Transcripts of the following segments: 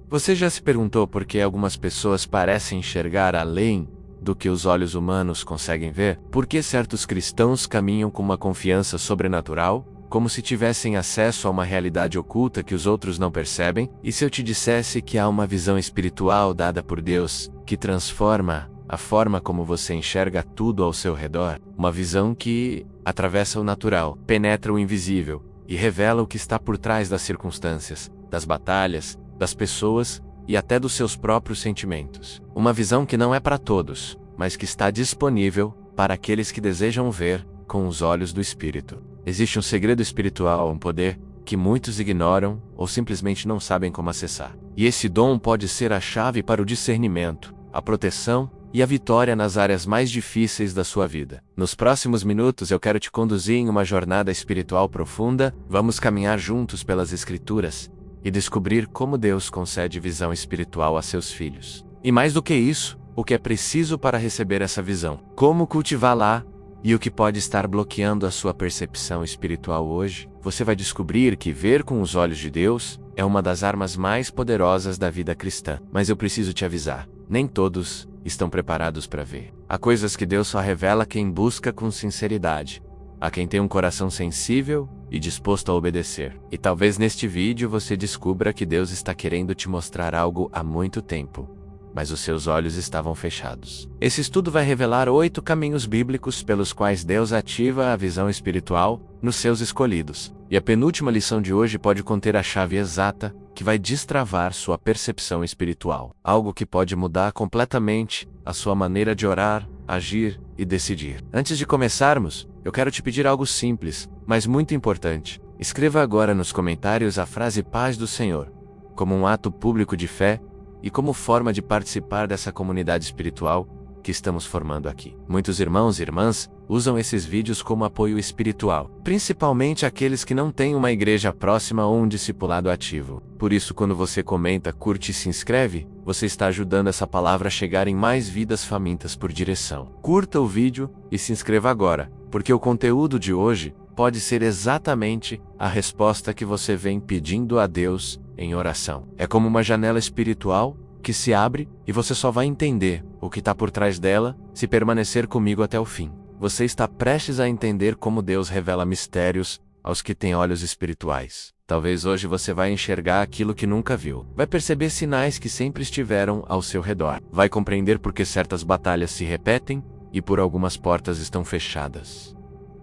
Você já se perguntou por que algumas pessoas parecem enxergar além do que os olhos humanos conseguem ver? Por que certos cristãos caminham com uma confiança sobrenatural, como se tivessem acesso a uma realidade oculta que os outros não percebem? E se eu te dissesse que há uma visão espiritual dada por Deus, que transforma a forma como você enxerga tudo ao seu redor? Uma visão que atravessa o natural, penetra o invisível e revela o que está por trás das circunstâncias, das batalhas, das pessoas e até dos seus próprios sentimentos. Uma visão que não é para todos, mas que está disponível para aqueles que desejam ver com os olhos do Espírito. Existe um segredo espiritual, um poder que muitos ignoram ou simplesmente não sabem como acessar. E esse dom pode ser a chave para o discernimento, a proteção e a vitória nas áreas mais difíceis da sua vida. Nos próximos minutos eu quero te conduzir em uma jornada espiritual profunda. Vamos caminhar juntos pelas Escrituras e descobrir como Deus concede visão espiritual a seus filhos. E mais do que isso, o que é preciso para receber essa visão, como cultivá-la e o que pode estar bloqueando a sua percepção espiritual hoje. Você vai descobrir que ver com os olhos de Deus é uma das armas mais poderosas da vida cristã. Mas eu preciso te avisar, nem todos estão preparados para ver. Há coisas que Deus só revela a quem busca com sinceridade, a quem tem um coração sensível e disposto a obedecer. E talvez neste vídeo você descubra que Deus está querendo te mostrar algo há muito tempo, mas os seus olhos estavam fechados. Esse estudo vai revelar 8 caminhos bíblicos pelos quais Deus ativa a visão espiritual nos seus escolhidos. E a penúltima lição de hoje pode conter a chave exata que vai destravar sua percepção espiritual. Algo que pode mudar completamente a sua maneira de orar, agir e decidir. Antes de começarmos, eu quero te pedir algo simples, mas muito importante. Escreva agora nos comentários a frase Paz do Senhor, como um ato público de fé e como forma de participar dessa comunidade espiritual que estamos formando aqui. Muitos irmãos e irmãs usam esses vídeos como apoio espiritual, principalmente aqueles que não têm uma igreja próxima ou um discipulado ativo. Por isso, quando você comenta, curte e se inscreve, você está ajudando essa palavra a chegar em mais vidas famintas por direção. Curta o vídeo e se inscreva agora, porque o conteúdo de hoje pode ser exatamente a resposta que você vem pedindo a Deus em oração. É como uma janela espiritual que se abre e você só vai entender o que está por trás dela se permanecer comigo até o fim. Você está prestes a entender como Deus revela mistérios aos que têm olhos espirituais. Talvez hoje você vai enxergar aquilo que nunca viu. Vai perceber sinais que sempre estiveram ao seu redor. Vai compreender por que certas batalhas se repetem e por algumas portas estão fechadas.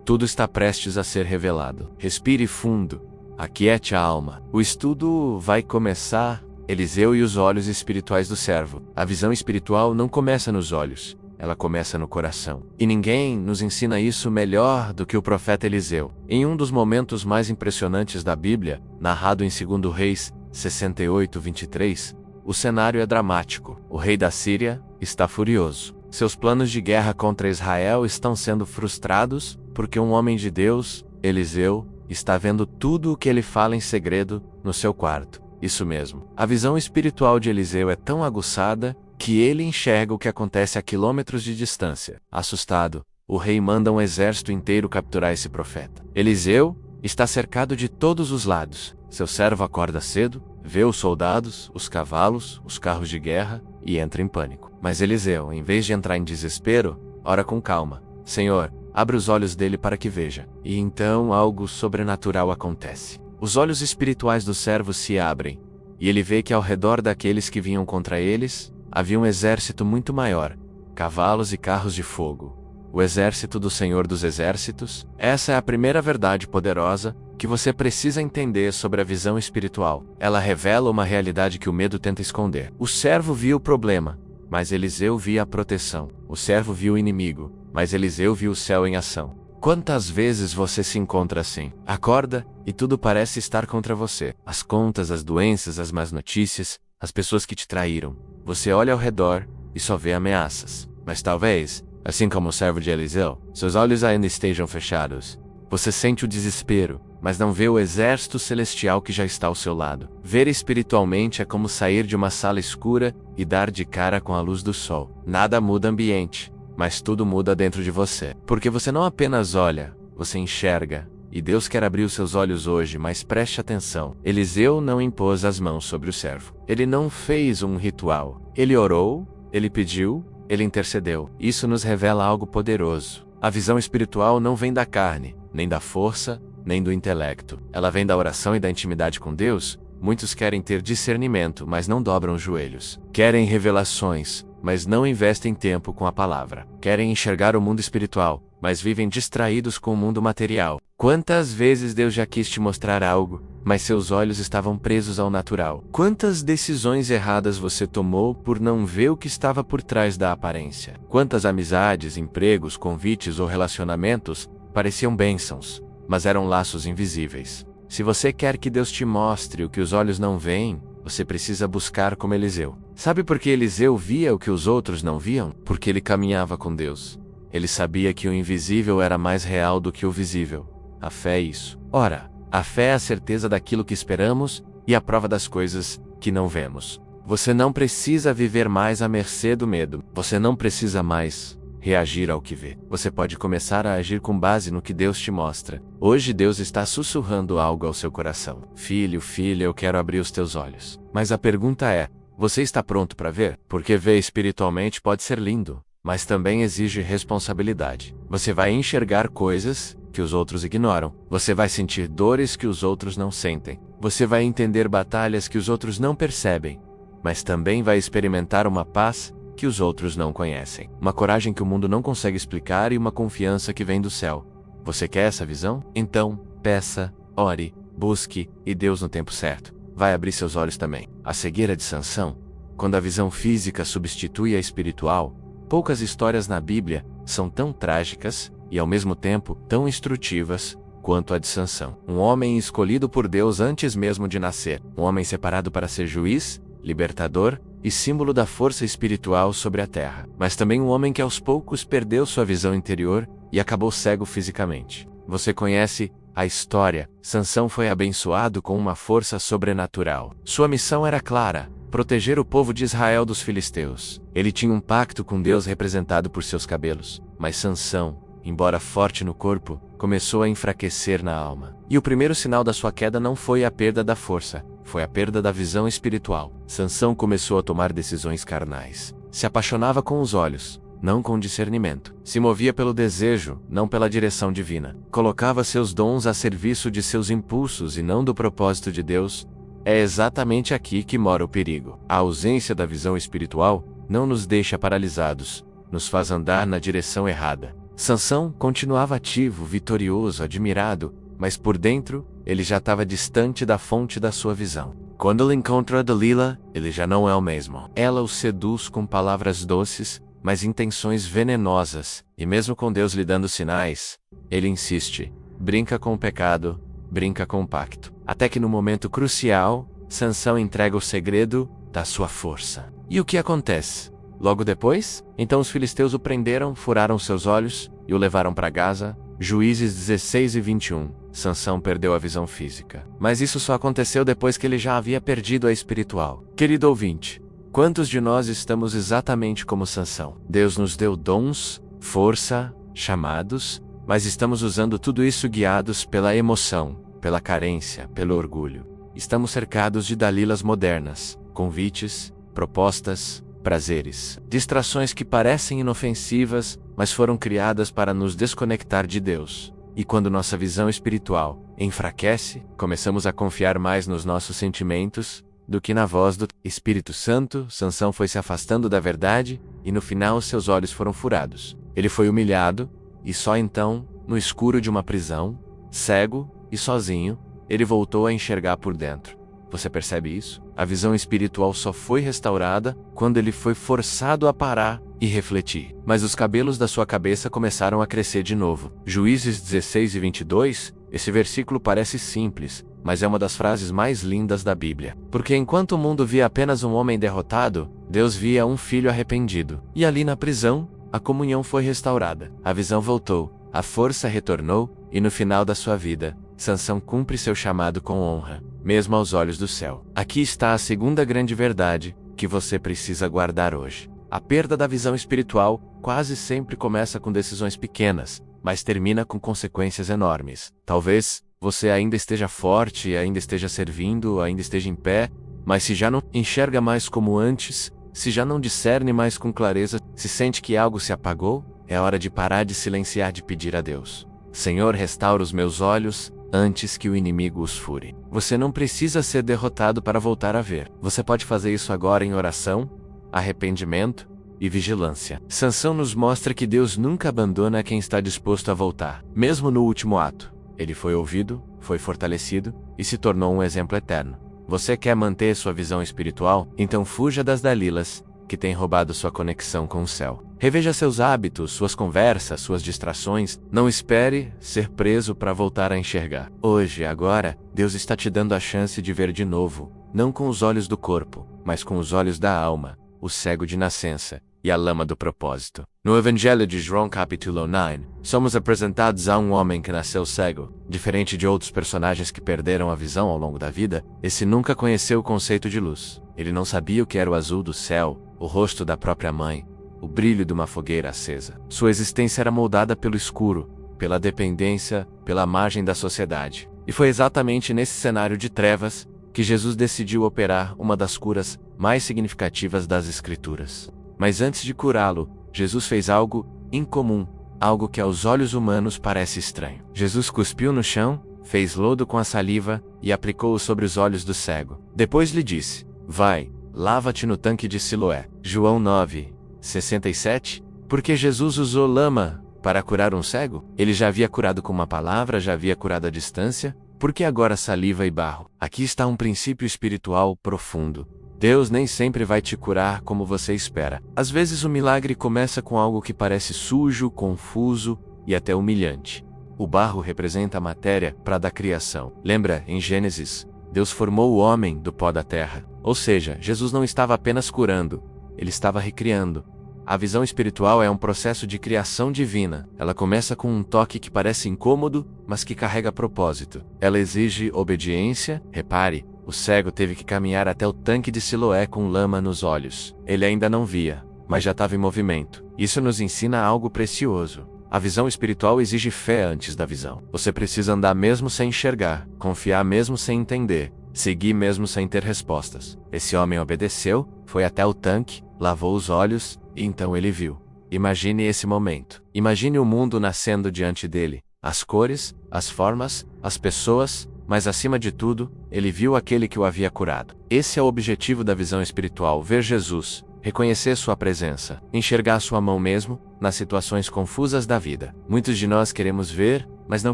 Tudo está prestes a ser revelado. Respire fundo. Aquiete a alma. O estudo vai começar. Eliseu e os olhos espirituais do servo. A visão espiritual não começa nos olhos, ela começa no coração. E ninguém nos ensina isso melhor do que o profeta Eliseu. Em um dos momentos mais impressionantes da Bíblia, narrado em 2 Reis 68:23, o cenário é dramático. O rei da Síria está furioso. Seus planos de guerra contra Israel estão sendo frustrados porque um homem de Deus, Eliseu, está vendo tudo o que ele fala em segredo no seu quarto. Isso mesmo. A visão espiritual de Eliseu é tão aguçada que ele enxerga o que acontece a quilômetros de distância. Assustado, o rei manda um exército inteiro capturar esse profeta. Eliseu está cercado de todos os lados. Seu servo acorda cedo, vê os soldados, os cavalos, os carros de guerra e entra em pânico. Mas Eliseu, em vez de entrar em desespero, ora com calma. Senhor, abre os olhos dele para que veja. E então algo sobrenatural acontece. Os olhos espirituais do servo se abrem, e ele vê que ao redor daqueles que vinham contra eles, havia um exército muito maior, cavalos e carros de fogo. O exército do Senhor dos Exércitos. Essa é a primeira verdade poderosa que você precisa entender sobre a visão espiritual. Ela revela uma realidade que o medo tenta esconder. O servo viu o problema, mas Eliseu via a proteção. O servo viu o inimigo, mas Eliseu viu o céu em ação. Quantas vezes você se encontra assim? Acorda e tudo parece estar contra você. As contas, as doenças, as más notícias, as pessoas que te traíram. Você olha ao redor e só vê ameaças. Mas talvez, assim como o servo de Eliseu, seus olhos ainda estejam fechados. Você sente o desespero, mas não vê o exército celestial que já está ao seu lado. Ver espiritualmente é como sair de uma sala escura e dar de cara com a luz do sol. Nada muda o ambiente, mas tudo muda dentro de você. Porque você não apenas olha, você enxerga. E Deus quer abrir os seus olhos hoje, mas preste atenção. Eliseu não impôs as mãos sobre o servo. Ele não fez um ritual. Ele orou, ele pediu, ele intercedeu. Isso nos revela algo poderoso. A visão espiritual não vem da carne, nem da força, nem do intelecto. Ela vem da oração e da intimidade com Deus. Muitos querem ter discernimento, mas não dobram os joelhos. Querem revelações, mas não investem tempo com a palavra. Querem enxergar o mundo espiritual, mas vivem distraídos com o mundo material. Quantas vezes Deus já quis te mostrar algo, mas seus olhos estavam presos ao natural? Quantas decisões erradas você tomou por não ver o que estava por trás da aparência? Quantas amizades, empregos, convites ou relacionamentos pareciam bênçãos, mas eram laços invisíveis? Se você quer que Deus te mostre o que os olhos não veem, você precisa buscar como Eliseu. Sabe por que Eliseu via o que os outros não viam? Porque ele caminhava com Deus. Ele sabia que o invisível era mais real do que o visível. A fé é isso. Ora, a fé é a certeza daquilo que esperamos e a prova das coisas que não vemos. Você não precisa viver mais à mercê do medo. Você não precisa mais reagir ao que vê. Você pode começar a agir com base no que Deus te mostra. Hoje Deus está sussurrando algo ao seu coração. Filho, filha, eu quero abrir os teus olhos. Mas a pergunta é, você está pronto para ver? Porque ver espiritualmente pode ser lindo, mas também exige responsabilidade. Você vai enxergar coisas que os outros ignoram. Você vai sentir dores que os outros não sentem. Você vai entender batalhas que os outros não percebem, mas também vai experimentar uma paz que os outros não conhecem. Uma coragem que o mundo não consegue explicar e uma confiança que vem do céu. Você quer essa visão? Então, peça, ore, busque, e Deus no tempo certo vai abrir seus olhos também. A cegueira de Sansão. Quando a visão física substitui a espiritual, poucas histórias na Bíblia são tão trágicas e ao mesmo tempo tão instrutivas quanto a de Sansão. Um homem escolhido por Deus antes mesmo de nascer. Um homem separado para ser juiz, libertador e símbolo da força espiritual sobre a terra. Mas também um homem que aos poucos perdeu sua visão interior e acabou cego fisicamente. Você conhece a história. Sansão foi abençoado com uma força sobrenatural. Sua missão era clara: proteger o povo de Israel dos filisteus. Ele tinha um pacto com Deus representado por seus cabelos. Mas Sansão, embora forte no corpo, começou a enfraquecer na alma. E o primeiro sinal da sua queda não foi a perda da força, foi a perda da visão espiritual. Sansão começou a tomar decisões carnais. Se apaixonava com os olhos, não com discernimento. Se movia pelo desejo, não pela direção divina. Colocava seus dons a serviço de seus impulsos e não do propósito de Deus. É exatamente aqui que mora o perigo. A ausência da visão espiritual não nos deixa paralisados, nos faz andar na direção errada. Sansão continuava ativo, vitorioso, admirado, mas por dentro, ele já estava distante da fonte da sua visão. Quando ele encontra a Dalila, ele já não é o mesmo. Ela o seduz com palavras doces, mas intenções venenosas, e mesmo com Deus lhe dando sinais, ele insiste, brinca com o pecado, brinca com o pacto. Até que no momento crucial, Sansão entrega o segredo da sua força. E o que acontece? Logo depois, então os filisteus o prenderam, furaram seus olhos e o levaram para Gaza. Juízes 16 e 21. Sansão perdeu a visão física. Mas isso só aconteceu depois que ele já havia perdido a espiritual. Querido ouvinte, quantos de nós estamos exatamente como Sansão? Deus nos deu dons, força, chamados, mas estamos usando tudo isso guiados pela emoção, pela carência, pelo orgulho. Estamos cercados de Dalilas modernas, convites, propostas, prazeres, distrações que parecem inofensivas, mas foram criadas para nos desconectar de Deus. E quando nossa visão espiritual enfraquece, começamos a confiar mais nos nossos sentimentos do que na voz do Espírito Santo. Sansão foi se afastando da verdade e no final seus olhos foram furados. Ele foi humilhado e só então, no escuro de uma prisão, cego e sozinho, ele voltou a enxergar por dentro. Você percebe isso? A visão espiritual só foi restaurada quando ele foi forçado a parar e refletir. Mas os cabelos da sua cabeça começaram a crescer de novo. Juízes 16 e 22, esse versículo parece simples, mas é uma das frases mais lindas da Bíblia. Porque enquanto o mundo via apenas um homem derrotado, Deus via um filho arrependido. E ali na prisão, a comunhão foi restaurada. A visão voltou, a força retornou, e no final da sua vida, Sansão cumpre seu chamado com honra, mesmo aos olhos do céu. Aqui está a segunda grande verdade que você precisa guardar hoje. A perda da visão espiritual quase sempre começa com decisões pequenas, mas termina com consequências enormes. Talvez você ainda esteja forte, ainda esteja servindo, ainda esteja em pé, mas se já não enxerga mais como antes, se já não discerne mais com clareza, se sente que algo se apagou, é hora de parar de silenciar, de pedir a Deus: Senhor, restaura os meus olhos, antes que o inimigo os fure. Você não precisa ser derrotado para voltar a ver. Você pode fazer isso agora em oração, arrependimento e vigilância. Sansão nos mostra que Deus nunca abandona quem está disposto a voltar. Mesmo no último ato, ele foi ouvido, foi fortalecido e se tornou um exemplo eterno. Você quer manter sua visão espiritual? Então fuja das Dalilas, que têm roubado sua conexão com o céu. Reveja seus hábitos, suas conversas, suas distrações. Não espere ser preso para voltar a enxergar. Hoje, agora, Deus está te dando a chance de ver de novo, não com os olhos do corpo, mas com os olhos da alma, o cego de nascença e a lama do propósito. No Evangelho de João capítulo 9, somos apresentados a um homem que nasceu cego. Diferente de outros personagens que perderam a visão ao longo da vida, esse nunca conheceu o conceito de luz. Ele não sabia o que era o azul do céu, o rosto da própria mãe, o brilho de uma fogueira acesa. Sua existência era moldada pelo escuro, pela dependência, pela margem da sociedade. E foi exatamente nesse cenário de trevas que Jesus decidiu operar uma das curas mais significativas das Escrituras. Mas antes de curá-lo, Jesus fez algo incomum, algo que aos olhos humanos parece estranho. Jesus cuspiu no chão, fez lodo com a saliva e aplicou-o sobre os olhos do cego. Depois lhe disse: vai, lava-te no tanque de Siloé. João 9, 67. Porque Jesus usou lama para curar um cego? Ele já havia curado com uma palavra, já havia curado à distância. Por que agora saliva e barro? Aqui está um princípio espiritual profundo. Deus nem sempre vai te curar como você espera. Às vezes o milagre começa com algo que parece sujo, confuso e até humilhante. O barro representa a matéria para da criação. Lembra, em Gênesis, Deus formou o homem do pó da terra. Ou seja, Jesus não estava apenas curando, ele estava recriando. A visão espiritual é um processo de criação divina. Ela começa com um toque que parece incômodo, mas que carrega propósito. Ela exige obediência. Repare, o cego teve que caminhar até o tanque de Siloé com lama nos olhos. Ele ainda não via, mas já estava em movimento. Isso nos ensina algo precioso. A visão espiritual exige fé antes da visão. Você precisa andar mesmo sem enxergar, confiar mesmo sem entender, seguir mesmo sem ter respostas. Esse homem obedeceu, foi até o tanque, lavou os olhos, e então ele viu. Imagine esse momento. Imagine o mundo nascendo diante dele. As cores, as formas, as pessoas, mas acima de tudo, ele viu aquele que o havia curado. Esse é o objetivo da visão espiritual: ver Jesus, reconhecer sua presença, enxergar sua mão mesmo nas situações confusas da vida. Muitos de nós queremos ver, mas não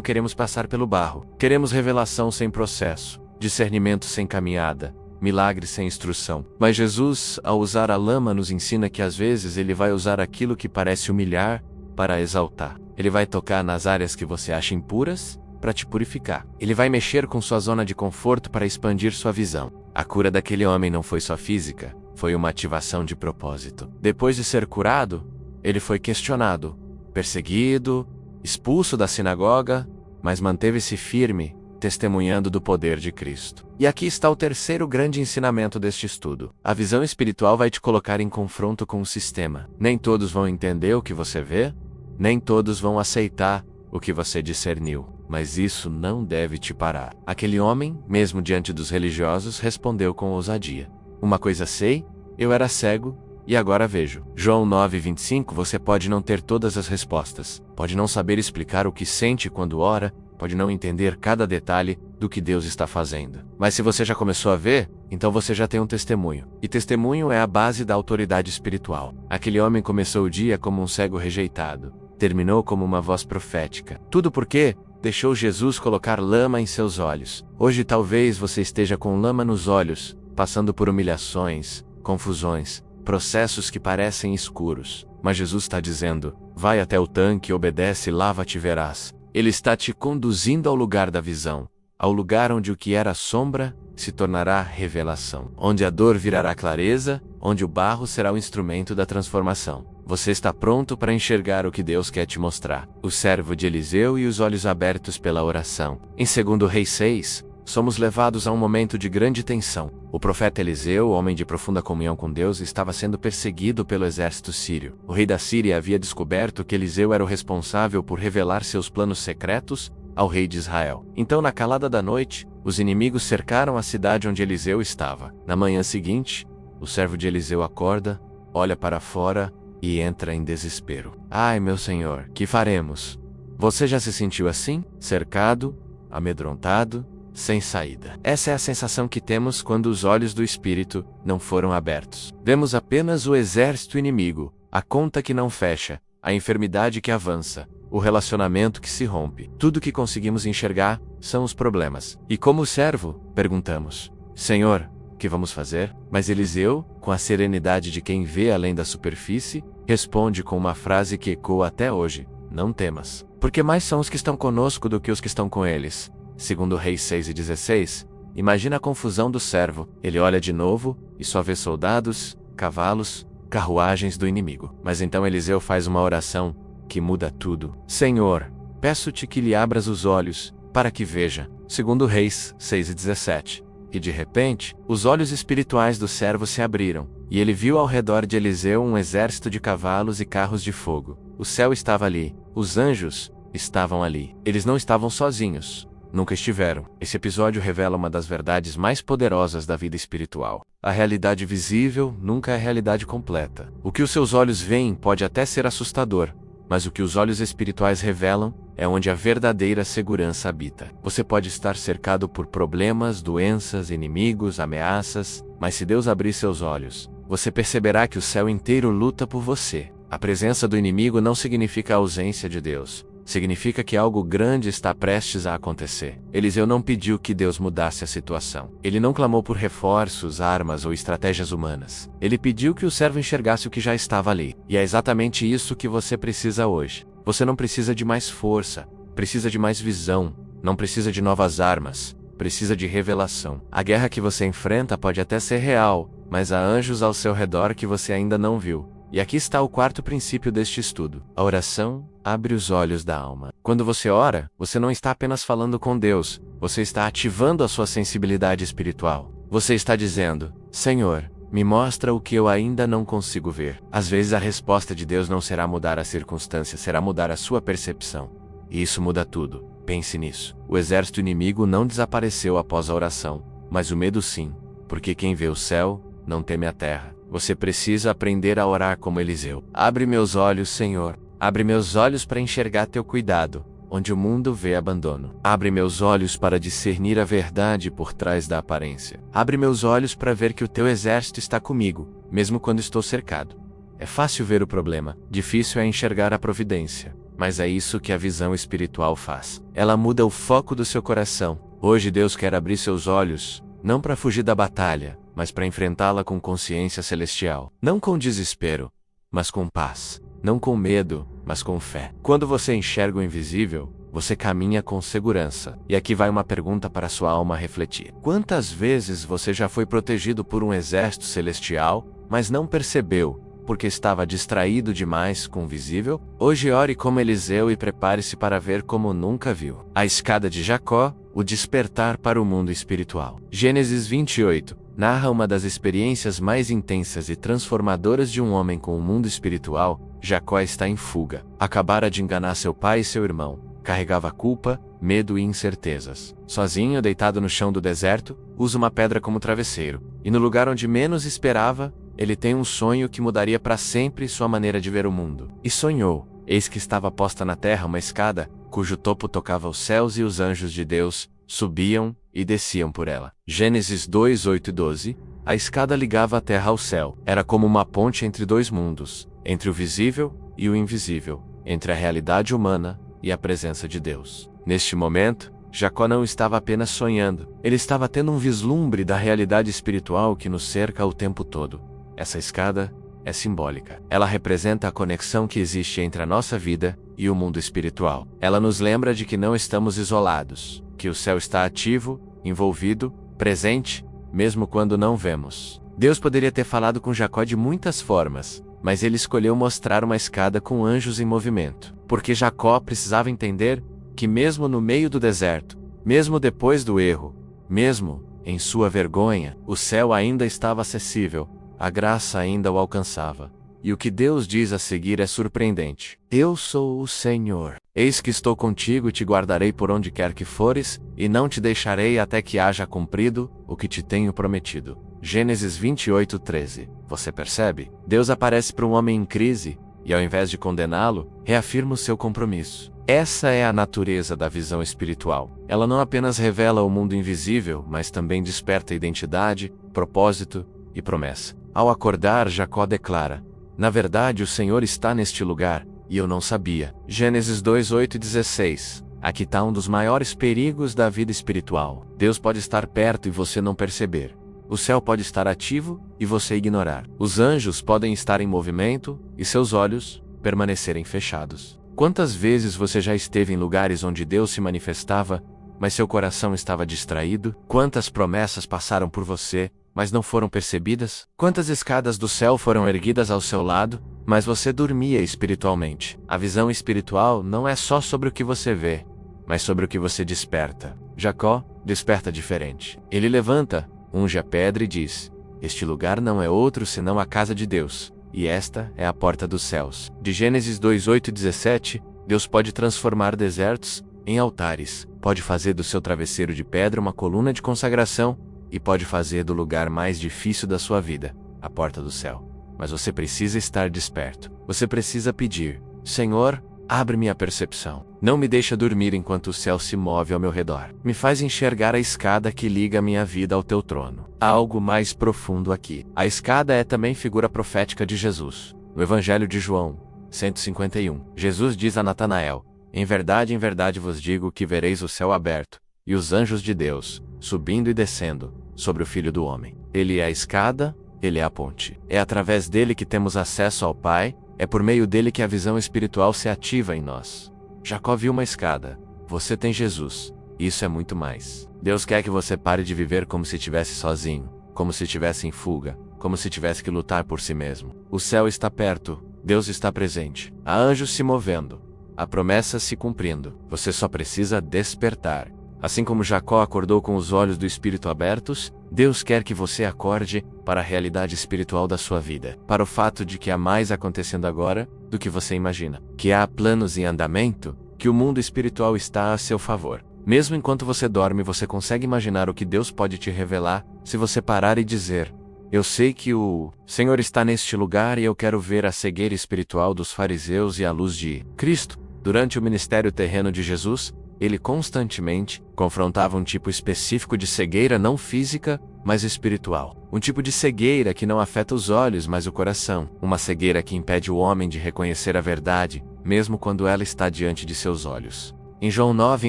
queremos passar pelo barro. Queremos revelação sem processo, discernimento sem caminhada, milagre sem instrução. Mas Jesus, ao usar a lama, nos ensina que às vezes ele vai usar aquilo que parece humilhar para exaltar. Ele vai tocar nas áreas que você acha impuras para te purificar. Ele vai mexer com sua zona de conforto para expandir sua visão. A cura daquele homem não foi só física, foi uma ativação de propósito. Depois de ser curado, ele foi questionado, perseguido, expulso da sinagoga, mas manteve-se firme, testemunhando do poder de Cristo. E aqui está o terceiro grande ensinamento deste estudo. A visão espiritual vai te colocar em confronto com o sistema. Nem todos vão entender o que você vê, nem todos vão aceitar o que você discerniu. Mas isso não deve te parar. Aquele homem, mesmo diante dos religiosos, respondeu com ousadia: uma coisa sei, eu era cego, e agora vejo. João 9:25. Você pode não ter todas as respostas, pode não saber explicar o que sente quando ora, pode não entender cada detalhe do que Deus está fazendo. Mas se você já começou a ver, então você já tem um testemunho. E testemunho é a base da autoridade espiritual. Aquele homem começou o dia como um cego rejeitado, terminou como uma voz profética. Tudo porque deixou Jesus colocar lama em seus olhos. Hoje talvez você esteja com lama nos olhos, passando por humilhações, confusões, processos que parecem escuros. Mas Jesus está dizendo: vai até o tanque, obedece, lava-te e verás. Ele está te conduzindo ao lugar da visão, ao lugar onde o que era sombra se tornará revelação, onde a dor virará clareza, onde o barro será o instrumento da transformação. Você está pronto para enxergar o que Deus quer te mostrar. O servo de Eliseu e os olhos abertos pela oração. Em 2 Reis 6, somos levados a um momento de grande tensão. O profeta Eliseu, homem de profunda comunhão com Deus, estava sendo perseguido pelo exército sírio. O rei da Síria havia descoberto que Eliseu era o responsável por revelar seus planos secretos ao rei de Israel. Então, na calada da noite, os inimigos cercaram a cidade onde Eliseu estava. Na manhã seguinte, o servo de Eliseu acorda, olha para fora e entra em desespero. Ai, meu senhor, que faremos? Você já se sentiu assim? Cercado, amedrontado, sem saída. Essa é a sensação que temos quando os olhos do espírito não foram abertos. Vemos apenas o exército inimigo, a conta que não fecha, a enfermidade que avança, o relacionamento que se rompe. Tudo que conseguimos enxergar são os problemas. E como servo, perguntamos: Senhor, o que vamos fazer? Mas Eliseu, com a serenidade de quem vê além da superfície, responde com uma frase que ecoa até hoje: não temas, porque mais são os que estão conosco do que os que estão com eles. Segundo Reis 6:16, imagina a confusão do servo. Ele olha de novo e só vê soldados, cavalos, carruagens do inimigo. Mas então Eliseu faz uma oração que muda tudo. Senhor, peço-te que lhe abras os olhos, para que veja. Segundo Reis 6:17. E de repente, os olhos espirituais do servo se abriram, e ele viu ao redor de Eliseu um exército de cavalos e carros de fogo. O céu estava ali, os anjos estavam ali. Eles não estavam sozinhos. Nunca estiveram. Esse episódio revela uma das verdades mais poderosas da vida espiritual. A realidade visível nunca é a realidade completa. O que os seus olhos veem pode até ser assustador, mas o que os olhos espirituais revelam é onde a verdadeira segurança habita. Você pode estar cercado por problemas, doenças, inimigos, ameaças, mas se Deus abrir seus olhos, você perceberá que o céu inteiro luta por você. A presença do inimigo não significa a ausência de Deus. Significa que algo grande está prestes a acontecer. Eliseu não pediu que Deus mudasse a situação. Ele não clamou por reforços, armas ou estratégias humanas. Ele pediu que o servo enxergasse o que já estava ali. E é exatamente isso que você precisa hoje. Você não precisa de mais força, precisa de mais visão, não precisa de novas armas, precisa de revelação. A guerra que você enfrenta pode até ser real, mas há anjos ao seu redor que você ainda não viu. E aqui está o quarto princípio deste estudo. A oração abre os olhos da alma. Quando você ora, você não está apenas falando com Deus, você está ativando a sua sensibilidade espiritual. Você está dizendo: Senhor, me mostra o que eu ainda não consigo ver. Às vezes a resposta de Deus não será mudar a circunstância, será mudar a sua percepção. E isso muda tudo. Pense nisso. O exército inimigo não desapareceu após a oração, mas o medo sim, porque quem vê o céu não teme a terra. Você precisa aprender a orar como Eliseu. Abre meus olhos, Senhor. Abre meus olhos para enxergar teu cuidado, onde o mundo vê abandono. Abre meus olhos para discernir a verdade por trás da aparência. Abre meus olhos para ver que o teu exército está comigo, mesmo quando estou cercado. É fácil ver o problema, difícil é enxergar a providência. Mas é isso que a visão espiritual faz. Ela muda o foco do seu coração. Hoje Deus quer abrir seus olhos, não para fugir da batalha, mas para enfrentá-la com consciência celestial. Não com desespero, mas com paz. Não com medo, mas com fé. Quando você enxerga o invisível, você caminha com segurança. E aqui vai uma pergunta para sua alma refletir. Quantas vezes você já foi protegido por um exército celestial, mas não percebeu, porque estava distraído demais com o visível? Hoje ore como Eliseu e prepare-se para ver como nunca viu. A escada de Jacó, o despertar para o mundo espiritual. Gênesis 28 narra uma das experiências mais intensas e transformadoras de um homem com o mundo espiritual. Jacó está em fuga. Acabara de enganar seu pai e seu irmão. Carregava culpa, medo e incertezas. Sozinho, deitado no chão do deserto, usa uma pedra como travesseiro. E no lugar onde menos esperava, ele tem um sonho que mudaria para sempre sua maneira de ver o mundo. E sonhou. Eis que estava posta na terra uma escada, cujo topo tocava os céus e os anjos de Deus subiam e desciam por ela. Gênesis 2, 8 e 12. A escada ligava a terra ao céu. Era como uma ponte entre dois mundos, entre o visível e o invisível, entre a realidade humana e a presença de Deus. Neste momento, Jacó não estava apenas sonhando. Ele estava tendo um vislumbre da realidade espiritual que nos cerca o tempo todo. Essa escada é simbólica. Ela representa a conexão que existe entre a nossa vida e o mundo espiritual. Ela nos lembra de que não estamos isolados, que o céu está ativo, envolvido, presente, mesmo quando não vemos. Deus poderia ter falado com Jacó de muitas formas, mas ele escolheu mostrar uma escada com anjos em movimento, porque Jacó precisava entender que mesmo no meio do deserto, mesmo depois do erro, Mesmo em sua vergonha, o céu ainda estava acessível, a graça ainda o alcançava. E o que Deus diz a seguir é surpreendente. Eu sou o Senhor. Eis que estou contigo e te guardarei por onde quer que fores, e não te deixarei até que haja cumprido o que te tenho prometido. Gênesis 28:13. Você percebe? Deus aparece para um homem em crise, e ao invés de condená-lo, reafirma o seu compromisso. Essa é a natureza da visão espiritual. Ela não apenas revela o mundo invisível, mas também desperta identidade, propósito e promessa. Ao acordar, Jacó declara: na verdade, o Senhor está neste lugar, e eu não sabia. Gênesis 2:8-16. Aqui está um dos maiores perigos da vida espiritual. Deus pode estar perto e você não perceber. O céu pode estar ativo e você ignorar. Os anjos podem estar em movimento e seus olhos permanecerem fechados. Quantas vezes você já esteve em lugares onde Deus se manifestava, mas seu coração estava distraído? Quantas promessas passaram por você, mas não foram percebidas? Quantas escadas do céu foram erguidas ao seu lado, mas você dormia espiritualmente? A visão espiritual não é só sobre o que você vê, mas sobre o que você desperta. Jacó desperta diferente. Ele levanta, unge a pedra e diz: este lugar não é outro senão a casa de Deus, e esta é a porta dos céus. De Gênesis 2:8-17, Deus pode transformar desertos em altares, pode fazer do seu travesseiro de pedra uma coluna de consagração, e pode fazer do lugar mais difícil da sua vida a porta do céu. Mas você precisa estar desperto. Você precisa pedir: Senhor, abre minha percepção. Não me deixa dormir enquanto o céu se move ao meu redor. Me faz enxergar a escada que liga a minha vida ao teu trono. Há algo mais profundo aqui. A escada é também figura profética de Jesus. No Evangelho de João 151, Jesus diz a Natanael: em verdade vos digo que vereis o céu aberto, e os anjos de Deus, subindo e descendo, sobre o Filho do Homem. Ele é a escada, ele é a ponte. É através dele que temos acesso ao Pai, é por meio dele que a visão espiritual se ativa em nós. Jacó viu uma escada. Você tem Jesus. Isso é muito mais. Deus quer que você pare de viver como se estivesse sozinho, como se estivesse em fuga, como se tivesse que lutar por si mesmo. O céu está perto, Deus está presente. Há anjos se movendo, a promessa se cumprindo. Você só precisa despertar. Assim como Jacó acordou com os olhos do Espírito abertos, Deus quer que você acorde para a realidade espiritual da sua vida, para o fato de que há mais acontecendo agora do que você imagina, que há planos em andamento, que o mundo espiritual está a seu favor. Mesmo enquanto você dorme, você consegue imaginar o que Deus pode te revelar, se você parar e dizer: eu sei que o Senhor está neste lugar e eu quero ver a cegueira espiritual dos fariseus e a luz de Cristo. Durante o ministério terreno de Jesus, ele constantemente confrontava um tipo específico de cegueira não física, mas espiritual. Um tipo de cegueira que não afeta os olhos, mas o coração. Uma cegueira que impede o homem de reconhecer a verdade, mesmo quando ela está diante de seus olhos. Em João 9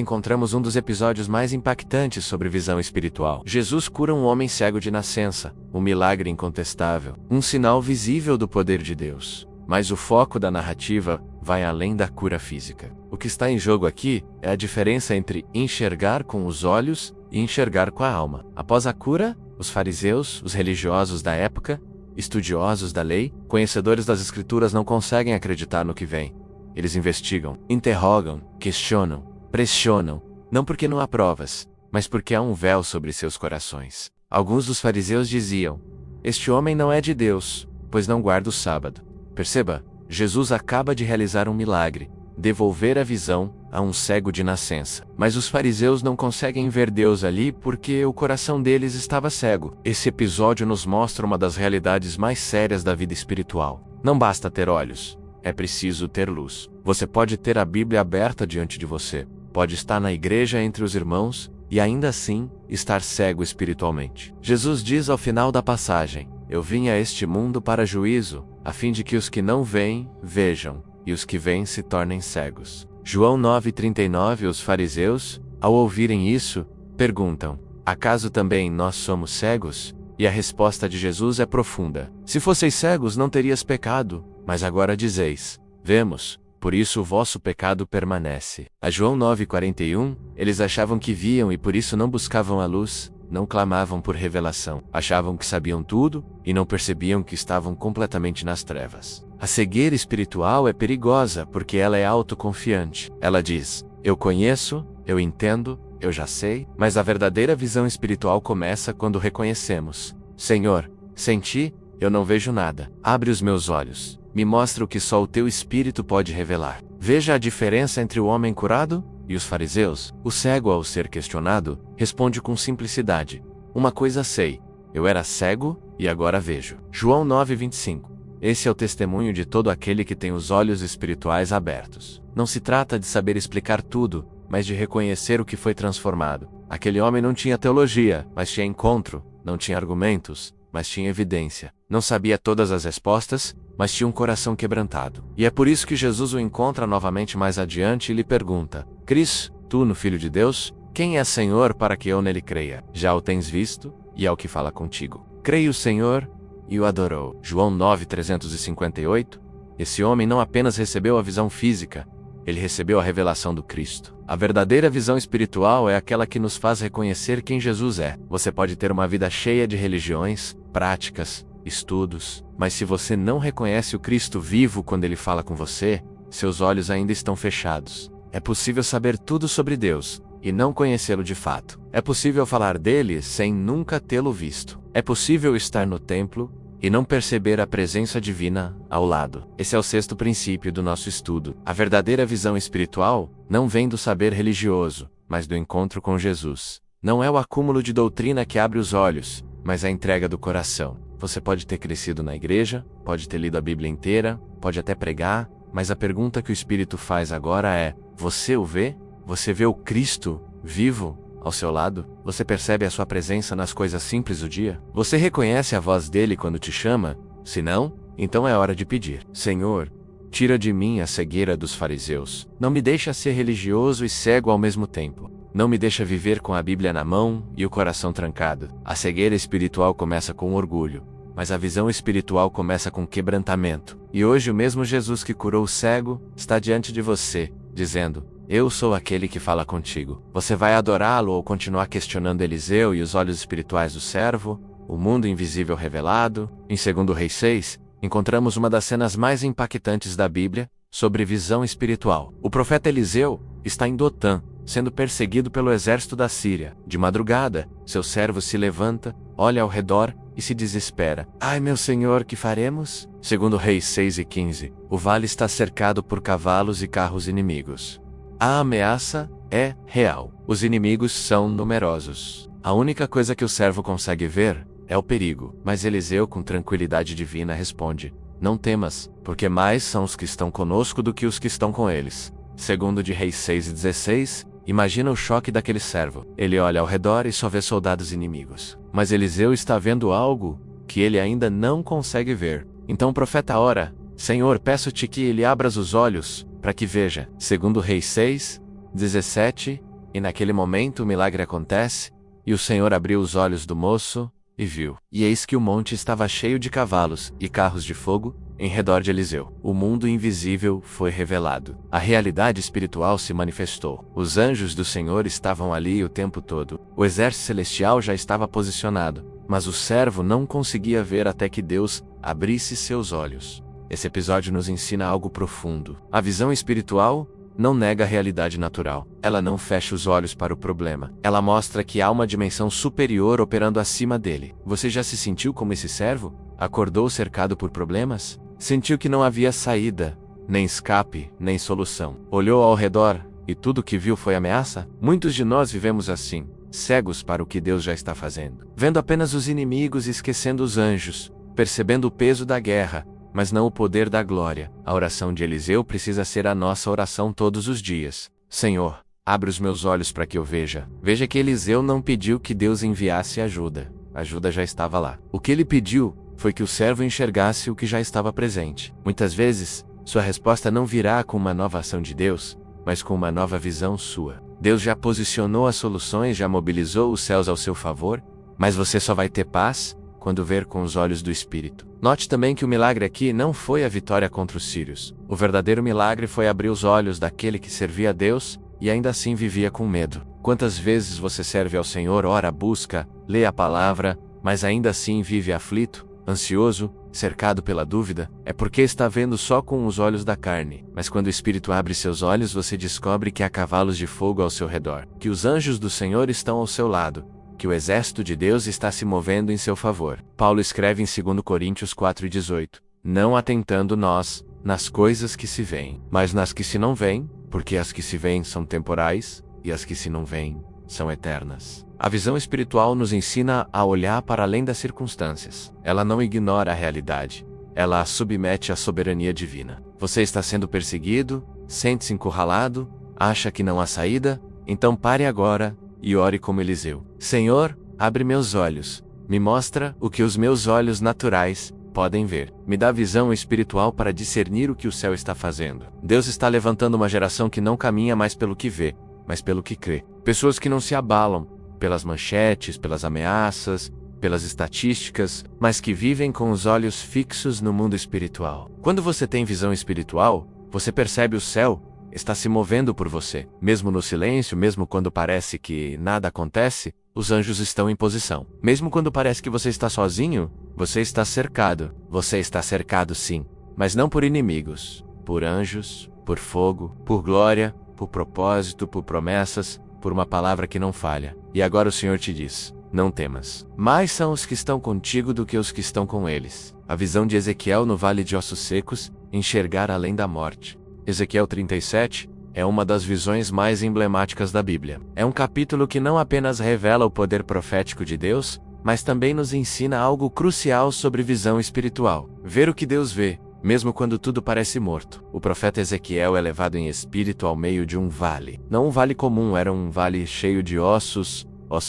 encontramos um dos episódios mais impactantes sobre visão espiritual. Jesus cura um homem cego de nascença, um milagre incontestável, um sinal visível do poder de Deus. Mas o foco da narrativa vai além da cura física. O que está em jogo aqui é a diferença entre enxergar com os olhos e enxergar com a alma. Após a cura, os fariseus, os religiosos da época, estudiosos da lei, conhecedores das escrituras não conseguem acreditar no que vem. Eles investigam, interrogam, questionam, pressionam, não porque não há provas, mas porque há um véu sobre seus corações. Alguns dos fariseus diziam: este homem não é de Deus, pois não guarda o sábado. Perceba, Jesus acaba de realizar um milagre, devolver a visão a um cego de nascença. Mas os fariseus não conseguem ver Deus ali porque o coração deles estava cego. Esse episódio nos mostra uma das realidades mais sérias da vida espiritual. Não basta ter olhos, é preciso ter luz. Você pode ter a Bíblia aberta diante de você, pode estar na igreja entre os irmãos e ainda assim estar cego espiritualmente. Jesus diz ao final da passagem: eu vim a este mundo para juízo, a fim de que os que não veem, vejam, e os que veem se tornem cegos. João 9:39. Os fariseus, ao ouvirem isso, perguntam: acaso também nós somos cegos? E a resposta de Jesus é profunda: se fosseis cegos não terias pecado, mas agora dizeis: vemos, por isso o vosso pecado permanece. A João 9:41, eles achavam que viam e por isso não buscavam a luz, não clamavam por revelação. Achavam que sabiam tudo e não percebiam que estavam completamente nas trevas. A cegueira espiritual é perigosa porque ela é autoconfiante. Ela diz: eu conheço, eu entendo, eu já sei, mas a verdadeira visão espiritual começa quando reconhecemos: Senhor, sem ti, eu não vejo nada. Abre os meus olhos, me mostra o que só o teu Espírito pode revelar. Veja a diferença entre o homem curado e os fariseus. O cego, ao ser questionado, responde com simplicidade: uma coisa sei, eu era cego e agora vejo. João 9:25. Esse é o testemunho de todo aquele que tem os olhos espirituais abertos. Não se trata de saber explicar tudo, mas de reconhecer o que foi transformado. Aquele homem não tinha teologia, mas tinha encontro, não tinha argumentos, mas tinha evidência. Não sabia todas as respostas, mas tinha um coração quebrantado. E é por isso que Jesus o encontra novamente mais adiante e lhe pergunta: Cris, tu no Filho de Deus, quem é Senhor para que eu nele creia? Já o tens visto, e é o que fala contigo. Creio, Senhor, e o adorou. João 9:358. Esse homem não apenas recebeu a visão física, ele recebeu a revelação do Cristo. A verdadeira visão espiritual é aquela que nos faz reconhecer quem Jesus é. Você pode ter uma vida cheia de religiões, práticas, estudos, mas se você não reconhece o Cristo vivo quando ele fala com você, seus olhos ainda estão fechados. É possível saber tudo sobre Deus e não conhecê-lo de fato. É possível falar dele sem nunca tê-lo visto. É possível estar no templo e não perceber a presença divina ao lado. Esse é o sexto princípio do nosso estudo. A verdadeira visão espiritual não vem do saber religioso, mas do encontro com Jesus. Não é o acúmulo de doutrina que abre os olhos, mas a entrega do coração. Você pode ter crescido na igreja, pode ter lido a Bíblia inteira, pode até pregar, mas a pergunta que o Espírito faz agora é: você o vê? Você vê o Cristo vivo ao seu lado? Você percebe a sua presença nas coisas simples do dia? Você reconhece a voz dele quando te chama? Se não, então é hora de pedir: Senhor, tira de mim a cegueira dos fariseus. Não me deixa ser religioso e cego ao mesmo tempo. Não me deixa viver com a Bíblia na mão e o coração trancado. A cegueira espiritual começa com orgulho, mas a visão espiritual começa com quebrantamento. E hoje o mesmo Jesus que curou o cego está diante de você, dizendo: eu sou aquele que fala contigo. Você vai adorá-lo ou continuar questionando Eliseu e os olhos espirituais do servo, o mundo invisível revelado? Em 2 Reis 6, encontramos uma das cenas mais impactantes da Bíblia sobre visão espiritual. O profeta Eliseu está em Dotã, sendo perseguido pelo exército da Síria. De madrugada, seu servo se levanta, olha ao redor e se desespera. Ai, meu senhor, que faremos? 2 Reis 6:15. O vale está cercado por cavalos e carros inimigos. A ameaça é real. Os inimigos são numerosos. A única coisa que o servo consegue ver é o perigo. Mas Eliseu, com tranquilidade divina, responde: não temas, porque mais são os que estão conosco do que os que estão com eles. 2 de Reis 6:16. Imagina o choque daquele servo. Ele olha ao redor e só vê soldados inimigos. Mas Eliseu está vendo algo que ele ainda não consegue ver. Então o profeta ora: Senhor, peço-te que ele abras os olhos, para que veja. 2 Reis 6:17. E naquele momento o milagre acontece, e o Senhor abriu os olhos do moço, e viu. E eis que o monte estava cheio de cavalos e carros de fogo em redor de Eliseu. O mundo invisível foi revelado. A realidade espiritual se manifestou. Os anjos do Senhor estavam ali o tempo todo. O exército celestial já estava posicionado, mas o servo não conseguia ver até que Deus abrisse seus olhos. Esse episódio nos ensina algo profundo. A visão espiritual não nega a realidade natural. Ela não fecha os olhos para o problema. Ela mostra que há uma dimensão superior operando acima dele. Você já se sentiu como esse servo? Acordou cercado por problemas? Sentiu que não havia saída, nem escape, nem solução. Olhou ao redor e tudo o que viu foi ameaça? Muitos de nós vivemos assim, cegos para o que Deus já está fazendo. Vendo apenas os inimigos e esquecendo os anjos, percebendo o peso da guerra, mas não o poder da glória. A oração de Eliseu precisa ser a nossa oração todos os dias. Senhor, abre os meus olhos para que eu veja. Veja que Eliseu não pediu que Deus enviasse ajuda. A ajuda já estava lá. O que ele pediu foi que o servo enxergasse o que já estava presente. Muitas vezes, sua resposta não virá com uma nova ação de Deus, mas com uma nova visão sua. Deus já posicionou as soluções, já mobilizou os céus ao seu favor, mas você só vai ter paz quando ver com os olhos do Espírito. Note também que o milagre aqui não foi a vitória contra os sírios. O verdadeiro milagre foi abrir os olhos daquele que servia a Deus e ainda assim vivia com medo. Quantas vezes você serve ao Senhor, ora, busca, lê a palavra, mas ainda assim vive aflito, ansioso, cercado pela dúvida, é porque está vendo só com os olhos da carne. Mas quando o Espírito abre seus olhos, você descobre que há cavalos de fogo ao seu redor, que os anjos do Senhor estão ao seu lado, que o exército de Deus está se movendo em seu favor. Paulo escreve em 2 Coríntios 4:18, não atentando nós nas coisas que se veem, mas nas que se não veem, porque as que se veem são temporais, e as que se não veem são eternas. A visão espiritual nos ensina a olhar para além das circunstâncias. Ela não ignora a realidade. Ela a submete à soberania divina. Você está sendo perseguido, sente-se encurralado, acha que não há saída? Então pare agora e ore como Eliseu. Senhor, abre meus olhos. Me mostra o que os meus olhos naturais podem ver. Me dá visão espiritual para discernir o que o céu está fazendo. Deus está levantando uma geração que não caminha mais pelo que vê, mas pelo que crê. Pessoas que não se abalam pelas manchetes, pelas ameaças, pelas estatísticas, mas que vivem com os olhos fixos no mundo espiritual. Quando você tem visão espiritual, você percebe o céu está se movendo por você. Mesmo no silêncio, mesmo quando parece que nada acontece, os anjos estão em posição. Mesmo quando parece que você está sozinho, você está cercado. Você está cercado sim, mas não por inimigos, por anjos, por fogo, por glória, por propósito, por promessas, por uma palavra que não falha. E agora o Senhor te diz, não temas. Mais são os que estão contigo do que os que estão com eles. A visão de Ezequiel no vale de ossos secos, enxergar além da morte. Ezequiel 37 é uma das visões mais emblemáticas da Bíblia. É um capítulo que não apenas revela o poder profético de Deus, mas também nos ensina algo crucial sobre visão espiritual. Ver o que Deus vê, mesmo quando tudo parece morto. O profeta Ezequiel é levado em espírito ao meio de um vale. Não um vale comum, era um vale cheio de ossos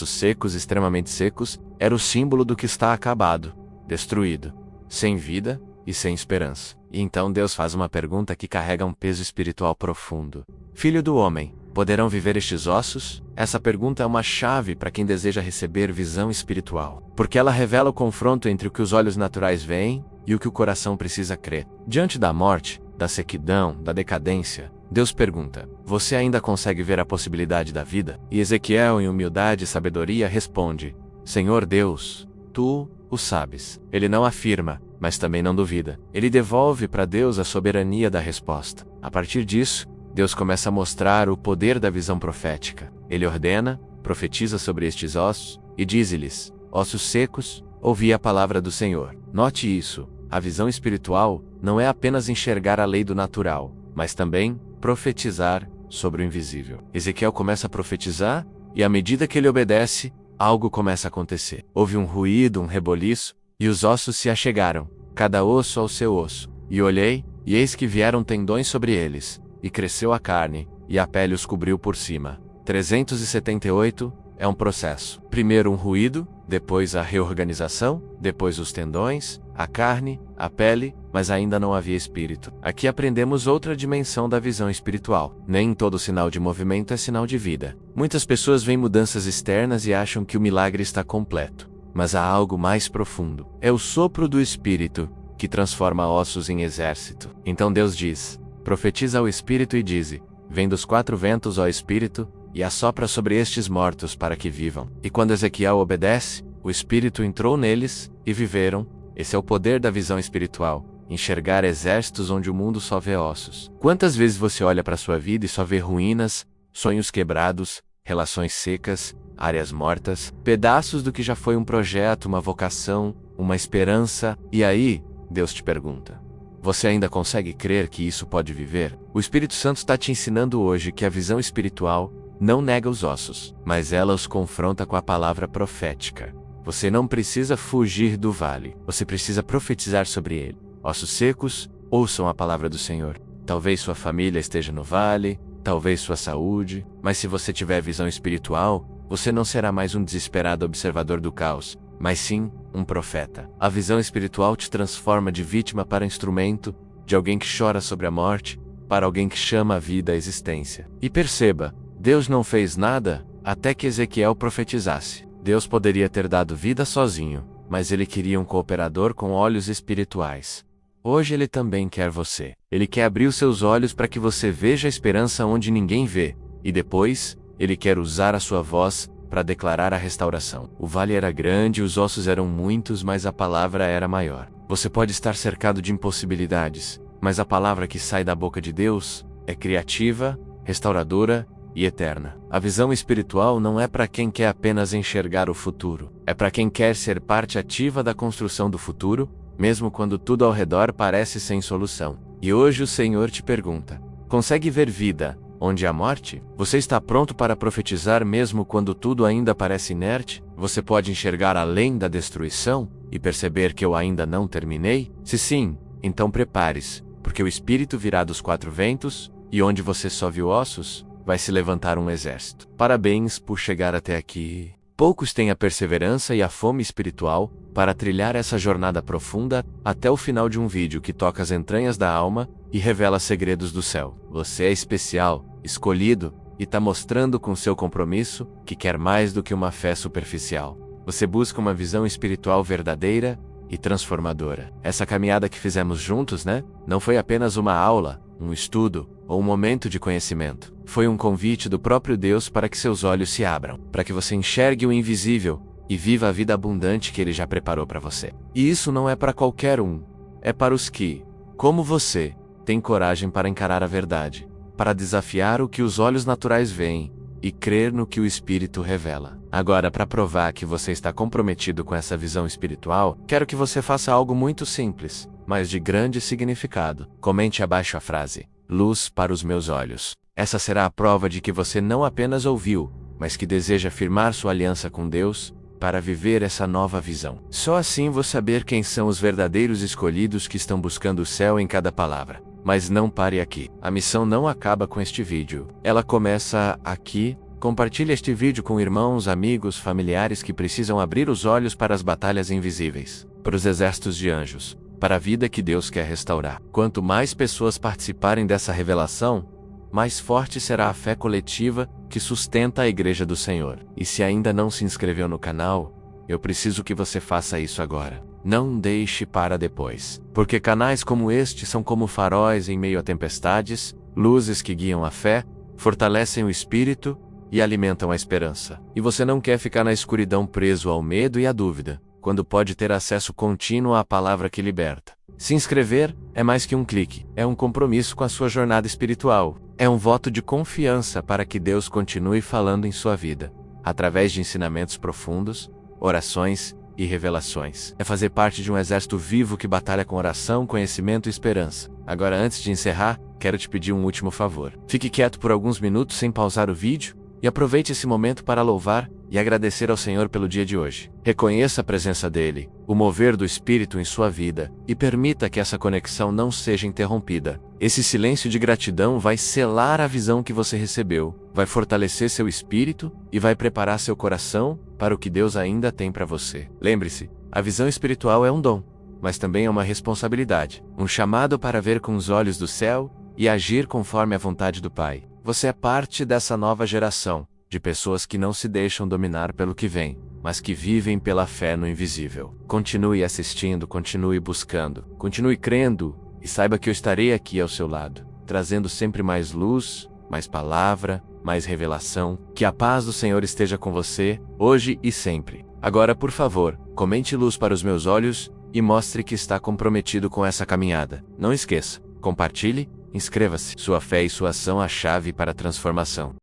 secos, extremamente secos, era o símbolo do que está acabado, destruído, sem vida e sem esperança. E então Deus faz uma pergunta que carrega um peso espiritual profundo. Filho do homem, poderão viver estes ossos? Essa pergunta é uma chave para quem deseja receber visão espiritual, porque ela revela o confronto entre o que os olhos naturais veem e o que o coração precisa crer. Diante da morte, da sequidão, da decadência, Deus pergunta, você ainda consegue ver a possibilidade da vida? E Ezequiel, em humildade e sabedoria, responde, Senhor Deus, Tu o sabes. Ele não afirma, mas também não duvida. Ele devolve para Deus a soberania da resposta. A partir disso, Deus começa a mostrar o poder da visão profética. Ele ordena, profetiza sobre estes ossos, e diz-lhes, ossos secos, ouvi a palavra do Senhor. Note isso, a visão espiritual não é apenas enxergar a lei do natural, mas também profetizar sobre o invisível. Ezequiel começa a profetizar, e à medida que ele obedece, algo começa a acontecer. Houve um ruído, um reboliço, e os ossos se achegaram, cada osso ao seu osso. E olhei, e eis que vieram tendões sobre eles, e cresceu a carne, e a pele os cobriu por cima. 378 é um processo. Primeiro um ruído, depois a reorganização, depois os tendões, a carne, a pele, mas ainda não havia espírito. Aqui aprendemos outra dimensão da visão espiritual. Nem todo sinal de movimento é sinal de vida. Muitas pessoas veem mudanças externas e acham que o milagre está completo. Mas há algo mais profundo. É o sopro do Espírito, que transforma ossos em exército. Então Deus diz, profetiza ao Espírito e dize, vem dos 4 ventos, ó Espírito, e assopra sobre estes mortos para que vivam. E quando Ezequiel obedece, o Espírito entrou neles, e viveram. Esse é o poder da visão espiritual, enxergar exércitos onde o mundo só vê ossos. Quantas vezes você olha para sua vida e só vê ruínas, sonhos quebrados, relações secas, áreas mortas, pedaços do que já foi um projeto, uma vocação, uma esperança, e aí, Deus te pergunta, você ainda consegue crer que isso pode viver? O Espírito Santo está te ensinando hoje que a visão espiritual não nega os ossos, mas ela os confronta com a palavra profética. Você não precisa fugir do vale, você precisa profetizar sobre ele. Ossos secos, ouçam a palavra do Senhor. Talvez sua família esteja no vale, talvez sua saúde, mas se você tiver visão espiritual, você não será mais um desesperado observador do caos, mas sim um profeta. A visão espiritual te transforma de vítima para instrumento, de alguém que chora sobre a morte, para alguém que chama a vida à existência. E perceba, Deus não fez nada até que Ezequiel profetizasse. Deus poderia ter dado vida sozinho, mas Ele queria um cooperador com olhos espirituais. Hoje Ele também quer você. Ele quer abrir os seus olhos para que você veja a esperança onde ninguém vê, e depois, Ele quer usar a sua voz para declarar a restauração. O vale era grande, os ossos eram muitos, mas a palavra era maior. Você pode estar cercado de impossibilidades, mas a palavra que sai da boca de Deus é criativa, restauradora e eterna. A visão espiritual não é para quem quer apenas enxergar o futuro. É para quem quer ser parte ativa da construção do futuro, mesmo quando tudo ao redor parece sem solução. E hoje o Senhor te pergunta: consegue ver vida onde há morte? Você está pronto para profetizar mesmo quando tudo ainda parece inerte? Você pode enxergar além da destruição e perceber que eu ainda não terminei? Se sim, então prepare-se, porque o Espírito virá dos quatro ventos, e onde você só viu ossos, vai se levantar um exército. Parabéns por chegar até aqui. Poucos têm a perseverança e a fome espiritual para trilhar essa jornada profunda até o final de um vídeo que toca as entranhas da alma e revela segredos do céu. Você é especial, escolhido, e está mostrando com seu compromisso que quer mais do que uma fé superficial. Você busca uma visão espiritual verdadeira e transformadora. Essa caminhada que fizemos juntos, né? Não foi apenas uma aula, um estudo ou um momento de conhecimento. Foi um convite do próprio Deus para que seus olhos se abram, para que você enxergue o invisível e viva a vida abundante que Ele já preparou para você. E isso não é para qualquer um. É para os que, como você, têm coragem para encarar a verdade, para desafiar o que os olhos naturais veem e crer no que o Espírito revela. Agora, para provar que você está comprometido com essa visão espiritual, quero que você faça algo muito simples, mas de grande significado. Comente abaixo a frase: luz para os meus olhos. Essa será a prova de que você não apenas ouviu, mas que deseja firmar sua aliança com Deus para viver essa nova visão. Só assim vou saber quem são os verdadeiros escolhidos que estão buscando o céu em cada palavra. Mas não pare aqui. A missão não acaba com este vídeo. Ela começa aqui. Compartilhe este vídeo com irmãos, amigos, familiares que precisam abrir os olhos para as batalhas invisíveis, para os exércitos de anjos, para a vida que Deus quer restaurar. Quanto mais pessoas participarem dessa revelação, mais forte será a fé coletiva que sustenta a Igreja do Senhor. E se ainda não se inscreveu no canal, eu preciso que você faça isso agora. Não deixe para depois. Porque canais como este são como faróis em meio a tempestades, luzes que guiam a fé, fortalecem o espírito e alimentam a esperança. E você não quer ficar na escuridão preso ao medo e à dúvida, quando pode ter acesso contínuo à palavra que liberta. Se inscrever é mais que um clique, é um compromisso com a sua jornada espiritual. É um voto de confiança para que Deus continue falando em sua vida, através de ensinamentos profundos, orações e revelações. É fazer parte de um exército vivo que batalha com oração, conhecimento e esperança. Agora, antes de encerrar, quero te pedir um último favor. Fique quieto por alguns minutos sem pausar o vídeo e aproveite esse momento para louvar e agradecer ao Senhor pelo dia de hoje. Reconheça a presença dEle, o mover do Espírito em sua vida, e permita que essa conexão não seja interrompida. Esse silêncio de gratidão vai selar a visão que você recebeu, vai fortalecer seu espírito e vai preparar seu coração para o que Deus ainda tem para você. Lembre-se, a visão espiritual é um dom, mas também é uma responsabilidade, um chamado para ver com os olhos do céu e agir conforme a vontade do Pai. Você é parte dessa nova geração, de pessoas que não se deixam dominar pelo que vem, mas que vivem pela fé no invisível. Continue assistindo, continue buscando, continue crendo, e saiba que eu estarei aqui ao seu lado, trazendo sempre mais luz, mais palavra, mais revelação. Que a paz do Senhor esteja com você, hoje e sempre. Agora, por favor, comente luz para os meus olhos e mostre que está comprometido com essa caminhada. Não esqueça, compartilhe, inscreva-se. Sua fé e sua ação a chave para a transformação.